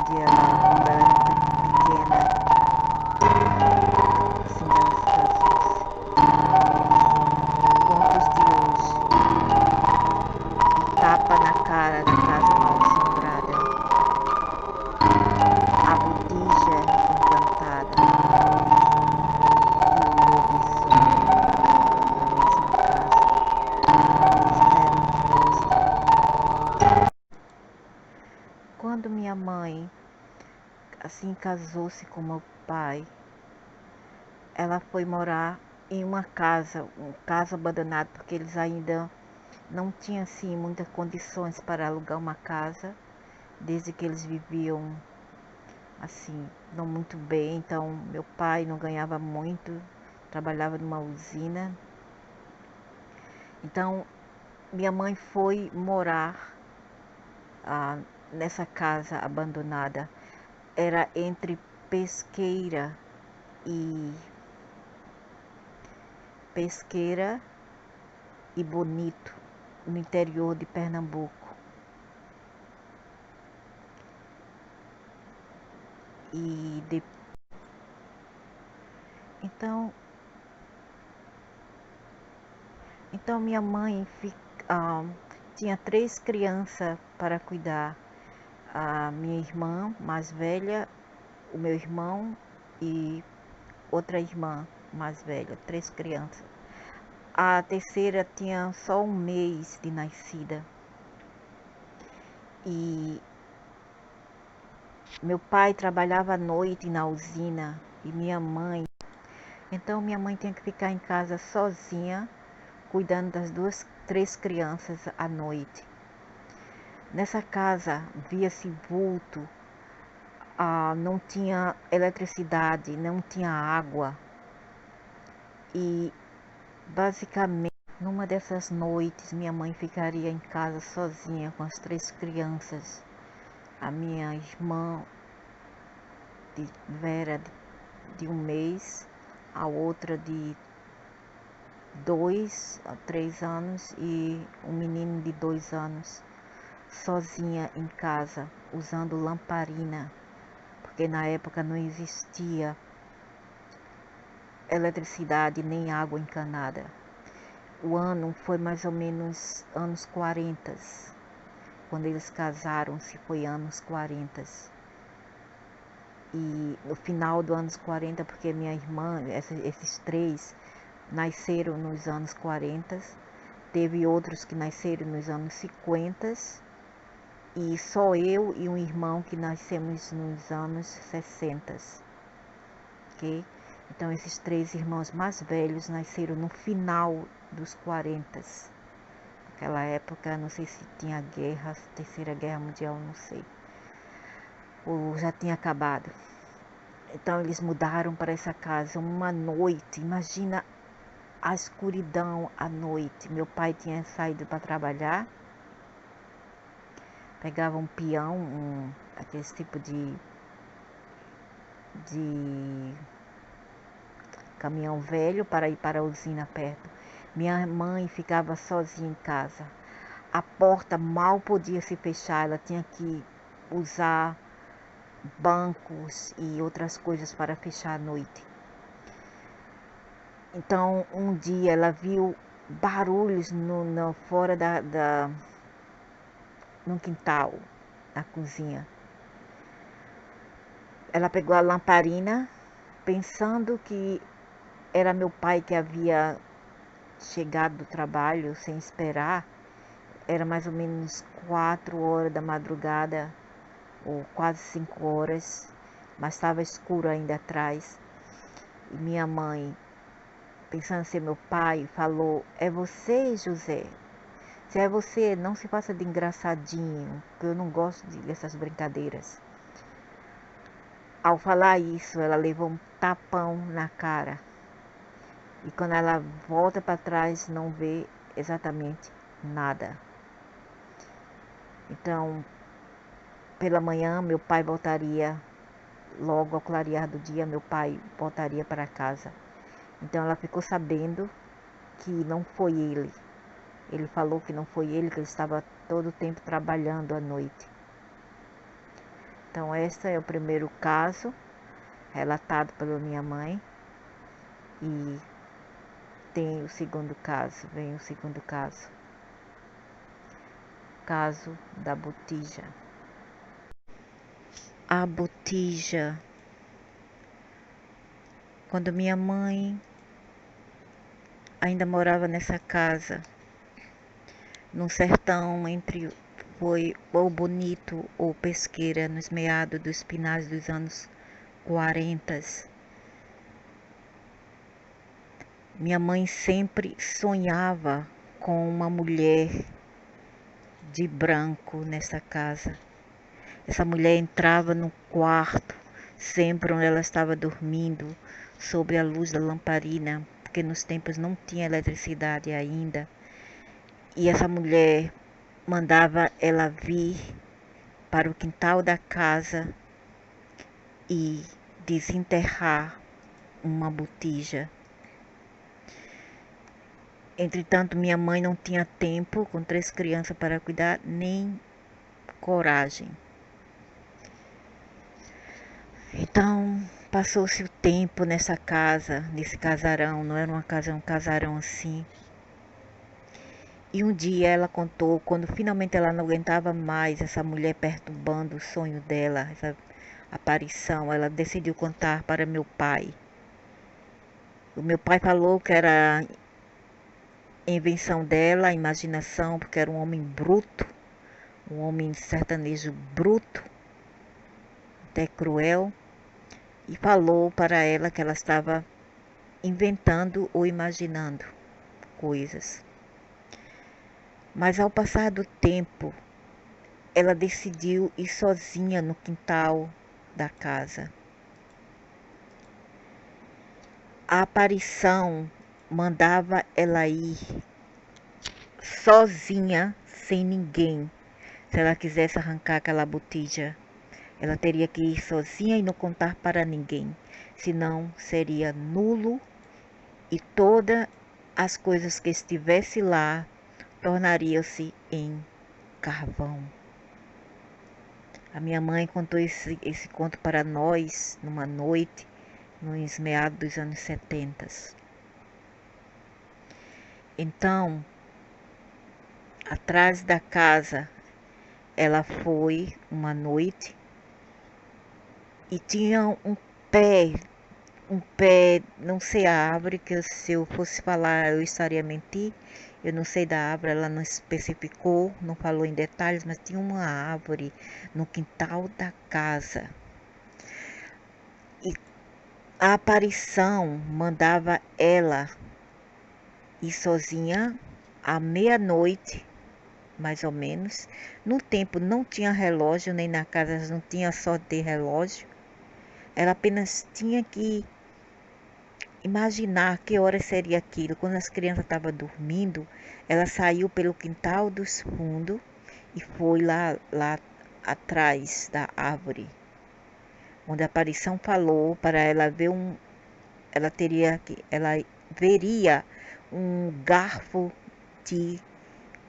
onde ela, quando ela era pequena, assim ela se casou-se. Contos de hoje. Tapa na cara da casa mal assombrada. A botija encantada. E o lobisomem na mesma casa. Espero que gostem. Quando minha mãe assim casou-se com meu pai, ela foi morar em uma casa abandonada, porque eles ainda não tinham assim muitas condições para alugar uma casa, desde que eles viviam assim não muito bem. Então meu pai não ganhava muito, trabalhava numa usina. Então minha mãe foi morar nessa casa abandonada. Era entre Pesqueira e Bonito, no interior de Pernambuco. E de... então minha mãe tinha 3 crianças para cuidar. A minha irmã mais velha, o meu irmão e outra irmã mais velha, 3 crianças. A terceira tinha só 1 mês de nascida. E meu pai trabalhava à noite na usina e então minha mãe tinha que ficar em casa sozinha, cuidando das 3 crianças à noite. Nessa casa via-se vulto, não tinha eletricidade, não tinha água. E basicamente, numa dessas noites, minha mãe ficaria em casa sozinha com as 3 crianças. A minha irmã Vera de 1 mês, a outra de 2 a 3 anos e um menino de 2 anos, sozinha em casa, usando lamparina, porque na época não existia eletricidade nem água encanada. O ano foi mais ou menos anos 40. Quando eles casaram-se foi anos 40. E no final dos anos 40, porque minha irmã, esses 3 nasceram nos anos 40, teve outros que nasceram nos anos 50, e só eu e um irmão que nascemos nos anos 60, ok? Então esses 3 irmãos mais velhos nasceram no final dos 40. Naquela época, não sei se tinha guerra, Terceira Guerra Mundial, não sei, ou já tinha acabado. Então eles mudaram para essa casa uma noite. Imagina a escuridão à noite. Meu pai tinha saído para trabalhar, pegava um peão, aquele tipo de caminhão velho para ir para a usina perto. Minha mãe ficava sozinha em casa. A porta mal podia se fechar, ela tinha que usar bancos e outras coisas para fechar à noite. Então um dia ela viu barulhos fora no quintal, na cozinha. Ela pegou a lamparina, pensando que era meu pai que havia chegado do trabalho sem esperar. Era mais ou menos 4 horas da madrugada, ou quase 5 horas, mas estava escuro ainda atrás. E minha mãe, pensando ser meu pai, falou: "É você, José? Se é você, não se faça de engraçadinho, porque eu não gosto dessas brincadeiras." Ao falar isso, ela levou um tapão na cara. E quando ela volta para trás, não vê exatamente nada. Então, pela manhã, meu pai voltaria, logo ao clarear do dia, meu pai voltaria para casa. Então ela ficou sabendo que não foi ele. Ele falou que não foi ele, que ele estava todo o tempo trabalhando à noite. Então, este é o primeiro caso relatado pela minha mãe. E tem o segundo caso, vem o segundo caso. Caso da botija. A botija. Quando minha mãe ainda morava nessa casa, num sertão entre foi ou Bonito ou Pesqueira, nos meados dos finais dos anos 40. Minha mãe sempre sonhava com uma mulher de branco nessa casa. Essa mulher entrava no quarto, sempre onde ela estava dormindo, sob a luz da lamparina, porque nos tempos não tinha eletricidade ainda. E essa mulher mandava ela vir para o quintal da casa e desenterrar uma botija. Entretanto, minha mãe não tinha tempo, com 3 crianças para cuidar, nem coragem. Então, passou-se o tempo nessa casa, nesse casarão, não era uma casa, era um casarão assim. E um dia ela contou, quando finalmente ela não aguentava mais essa mulher perturbando o sonho dela, essa aparição, ela decidiu contar para meu pai. O meu pai falou que era invenção dela, imaginação, porque era um homem bruto, um homem sertanejo bruto, até cruel, e falou para ela que ela estava inventando ou imaginando coisas. Mas ao passar do tempo, ela decidiu ir sozinha no quintal da casa. A aparição mandava ela ir sozinha, sem ninguém. Se ela quisesse arrancar aquela botija, ela teria que ir sozinha e não contar para ninguém. Senão seria nulo e todas as coisas que estivesse lá tornariam-se em carvão. A minha mãe contou esse conto para nós numa noite, nos meados dos anos 70. Então, atrás da casa, ela foi uma noite e tinha um pé, não sei a árvore, que se eu fosse falar eu estaria a mentir. Eu não sei da árvore, ela não especificou, não falou em detalhes, mas tinha uma árvore no quintal da casa. E a aparição mandava ela ir sozinha à meia-noite, mais ou menos. No tempo não tinha relógio, nem na casa não tinha só de relógio. Ela apenas tinha que imaginar que hora seria aquilo. Quando as crianças estavam dormindo, ela saiu pelo quintal dos fundos e foi lá atrás da árvore, onde a aparição falou para ela ver ela veria um garfo de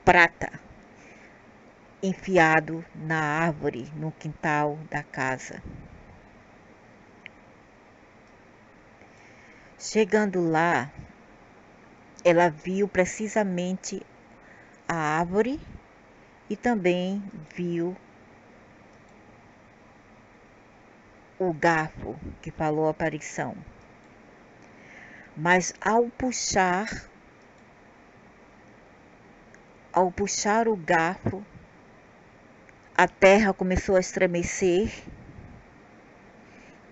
prata enfiado na árvore no quintal da casa. Chegando lá, ela viu precisamente a árvore e também viu o garfo que falou a aparição. Mas ao puxar o garfo, a terra começou a estremecer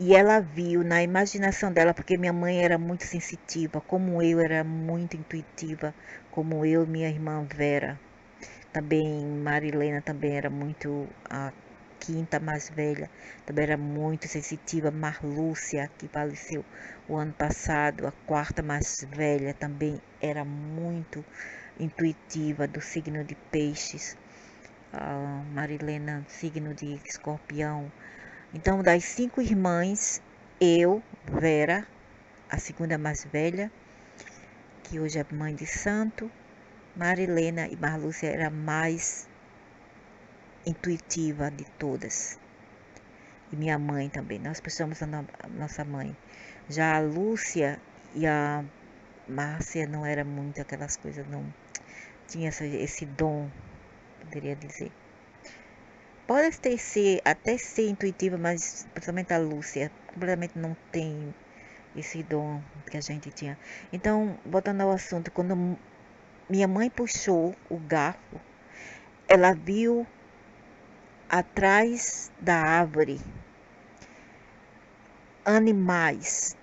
e ela viu na imaginação dela, porque minha mãe era muito sensitiva, como eu era muito intuitiva, como eu e minha irmã Vera. Também Marilena também era muito, a quinta mais velha, também era muito sensitiva. Marlúcia, que faleceu o ano passado, a quarta mais velha, também era muito intuitiva, do signo de peixes. A Marilena, signo de escorpião. Então, das 5 irmãs, eu, Vera, a segunda mais velha, que hoje é mãe de santo, Marilena e Marlúcia era a mais intuitiva de todas. e minha mãe também. Nós puxamos a nossa mãe. Já a Lúcia e a Márcia não era muito aquelas coisas, não tinha esse dom, poderia dizer. Pode até ser intuitiva, mas principalmente a Lúcia completamente não tem esse dom que a gente tinha. Então, voltando ao assunto, quando minha mãe puxou o garfo, ela viu atrás da árvore animais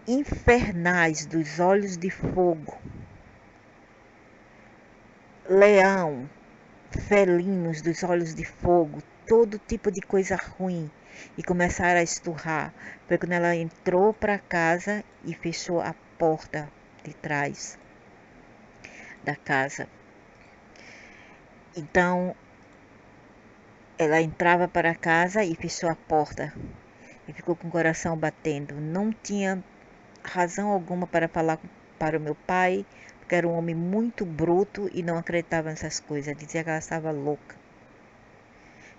infernais dos olhos de fogo, leão, felinos dos olhos de fogo, todo tipo de coisa ruim, e começaram a esturrar. Foi quando ela entrou para casa e fechou a porta de trás da casa. Então ela entrava para casa e fechou a porta e ficou com o coração batendo. Não tinha razão alguma para falar para o meu pai, porque era um homem muito bruto e não acreditava nessas coisas. Dizia que ela estava louca.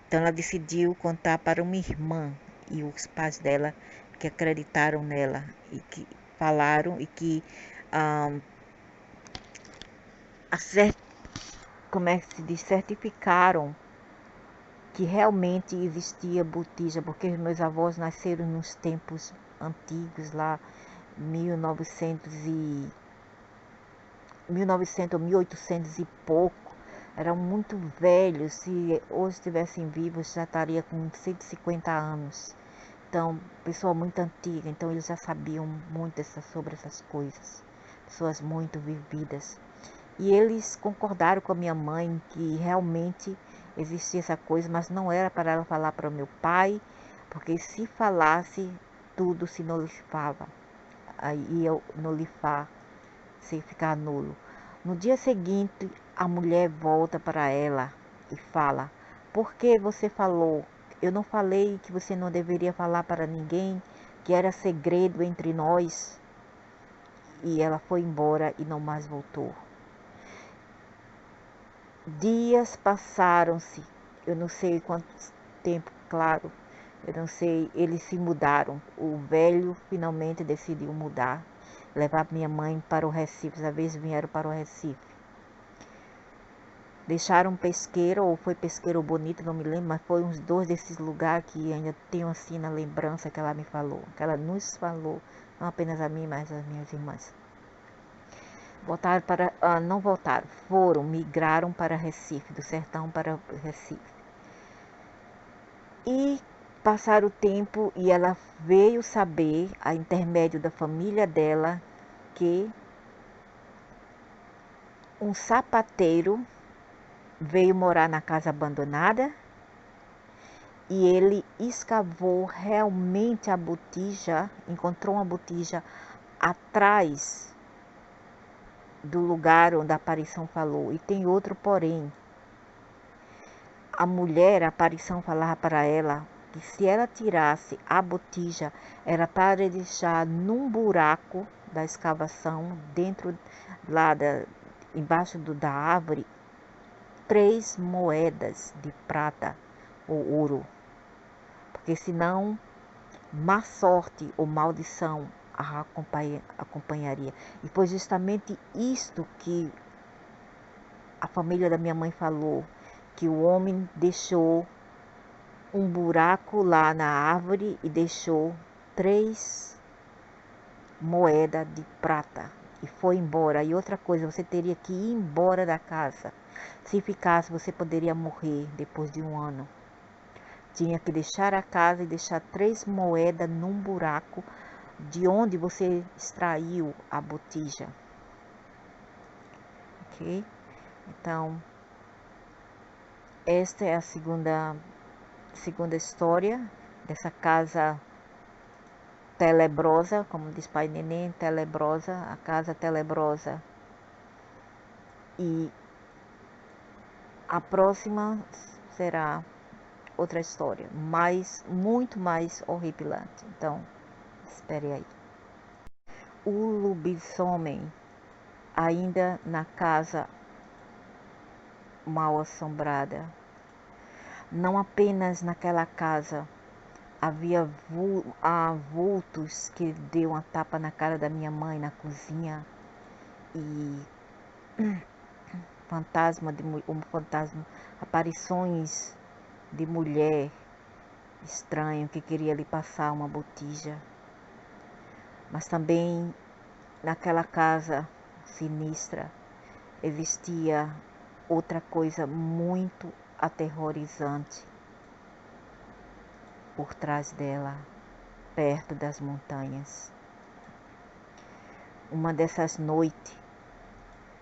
Então ela decidiu contar para uma irmã e os pais dela, que acreditaram nela e que falaram e que como é que se diz, certificaram que realmente existia botija, porque os meus avós nasceram nos tempos antigos, lá 1900 ou 1800 e pouco. Eram muito velhos, se hoje estivessem vivos já estaria com 150 anos. Então, pessoa muito antiga, então eles já sabiam muito sobre essas coisas. Pessoas muito vividas. E eles concordaram com a minha mãe que realmente existia essa coisa, mas não era para ela falar para o meu pai, porque se falasse, tudo se nullificava. Aí ia nullificar, se ficar nulo. No dia seguinte, a mulher volta para ela e fala: por que você falou? Eu não falei que você não deveria falar para ninguém, que era segredo entre nós. E ela foi embora e não mais voltou. Dias passaram-se, eu não sei quanto tempo, claro, eu não sei, eles se mudaram. O velho finalmente decidiu mudar, levar minha mãe para o Recife, às vezes vieram para o Recife. Deixaram um pesqueiro, ou foi pesqueiro bonito, não me lembro, mas foi uns dois desses lugares que ainda tenho assim na lembrança que ela me falou, que ela nos falou, não apenas a mim, mas as minhas irmãs. Voltaram não voltaram, migraram para Recife, do sertão para Recife. E passaram o tempo e ela veio saber, a intermédio da família dela, que um sapateiro veio morar na casa abandonada e ele escavou realmente a botija, encontrou uma botija atrás do lugar onde a aparição falou. E tem outro porém. A mulher, a aparição falava para ela que se ela tirasse a botija, era para deixar num buraco da escavação, dentro lá embaixo da árvore, 3 moedas de prata ou ouro. Porque senão, má sorte ou maldição a acompanharia. E foi justamente isto que a família da minha mãe falou, que o homem deixou um buraco lá na árvore e deixou 3 moedas de prata e foi embora. E outra coisa, você teria que ir embora da casa. Se ficasse, você poderia morrer depois de 1 ano. Tinha que deixar a casa e deixar 3 moedas num buraco de onde você extraiu a botija. Ok? Então, esta é a segunda história dessa casa tenebrosa, como diz Pai Neném, tenebrosa, a casa tenebrosa. E a próxima será outra história, muito mais horripilante. Então, espere aí. O lobisomem, ainda na casa mal assombrada. Não apenas naquela casa, Havia vultos que deu uma tapa na cara da minha mãe na cozinha e fantasma, aparições de mulher estranho que queria lhe passar uma botija. Mas também naquela casa sinistra existia outra coisa muito aterrorizante por trás dela, perto das montanhas. Uma dessas noites,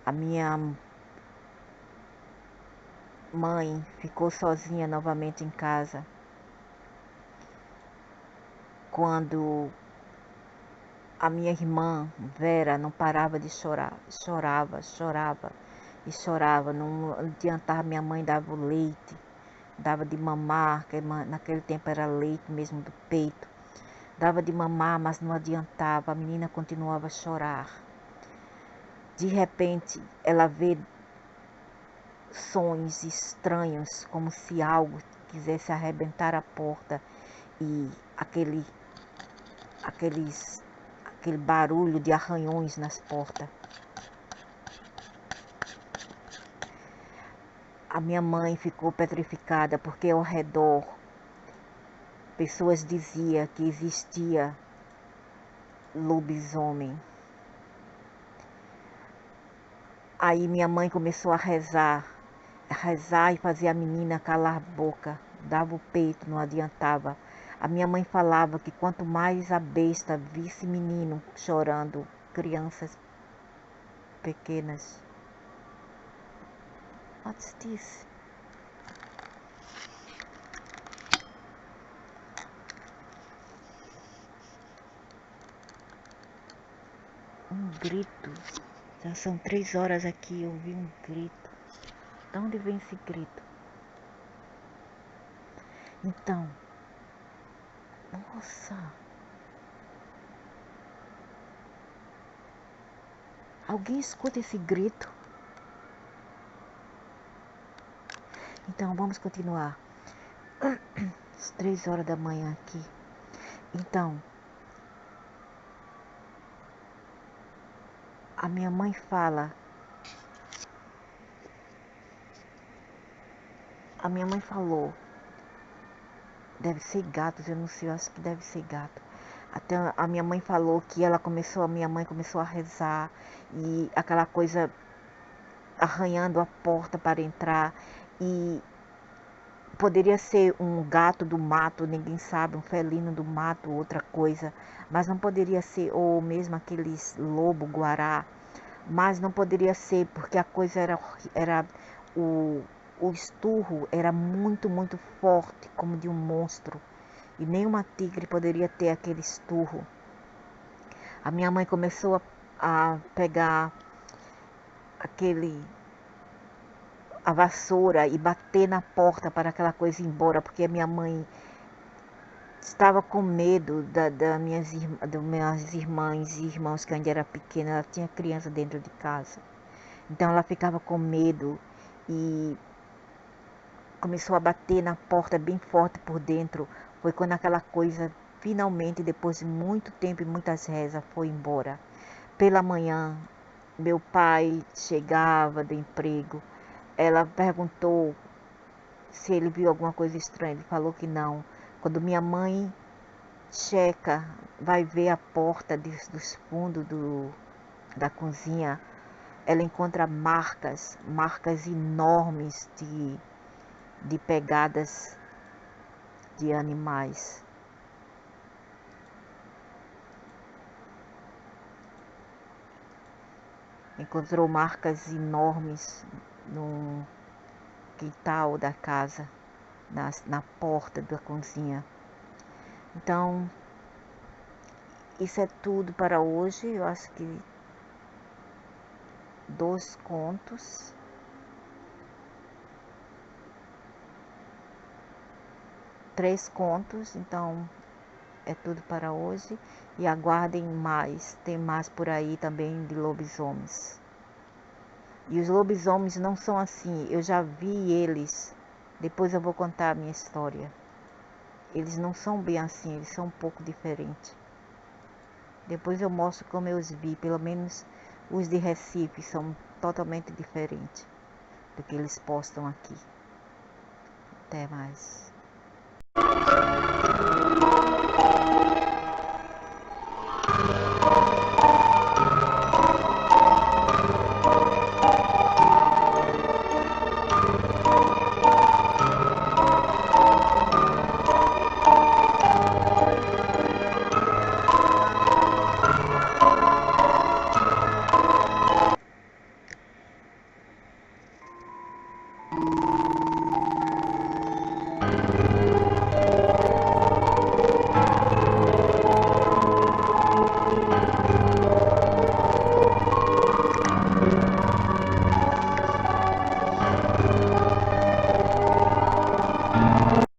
a minha mãe ficou sozinha novamente em casa, quando a minha irmã Vera não parava de chorar, chorava e chorava. Não adiantava, minha mãe dava o leite, dava de mamar, que naquele tempo era leite mesmo do peito, dava de mamar, mas não adiantava, a menina continuava a chorar. De repente, ela vê sons estranhos, como se algo quisesse arrebentar a porta e aquele barulho de arranhões nas portas. A minha mãe ficou petrificada porque ao redor pessoas diziam que existia lobisomem. Aí minha mãe começou a rezar e fazia a menina calar a boca, dava o peito, não adiantava. A minha mãe falava que quanto mais a besta visse menino chorando, crianças pequenas. What's this? Um grito. Já são 3 horas aqui, eu ouvi um grito. De onde vem esse grito? Então, nossa. Alguém escuta esse grito? Então, vamos continuar. Às 3 horas da manhã aqui. Então, a minha mãe fala. A minha mãe falou. Deve ser gatos, eu não sei, eu acho que deve ser gato. Até a minha mãe falou que minha mãe começou a rezar e aquela coisa arranhando a porta para entrar e poderia ser um gato do mato, ninguém sabe, um felino do mato, outra coisa, mas não poderia ser, ou mesmo aqueles lobo-guará, mas não poderia ser porque a coisa era o, o esturro era muito, muito forte, como de um monstro, e nenhuma tigre poderia ter aquele esturro. A minha mãe começou a pegar a vassoura e bater na porta para aquela coisa ir embora, porque a minha mãe estava com medo das minhas irmãs e irmãos que ainda era pequena, ela tinha criança dentro de casa. Então ela ficava com medo e começou a bater na porta bem forte por dentro. Foi quando aquela coisa finalmente, depois de muito tempo e muitas rezas, foi embora. Pela manhã, meu pai chegava do emprego. Ela perguntou se ele viu alguma coisa estranha. Ele falou que não. Quando minha mãe checa, vai ver a porta dos fundos da cozinha, ela encontra marcas enormes de pegadas de animais. Encontrou marcas enormes no quintal da casa, na porta da cozinha. Então, isso é tudo para hoje. Eu acho que 2 contos. 3 contos. Então, é tudo para hoje. E aguardem mais. Tem mais por aí também de lobisomens. E os lobisomens não são assim. Eu já vi eles. Depois eu vou contar a minha história. eles não são bem assim, eles são um pouco diferentes. Depois eu mostro como eu os vi, pelo menos os de Recife são totalmente diferentes do que eles postam aqui. Até mais.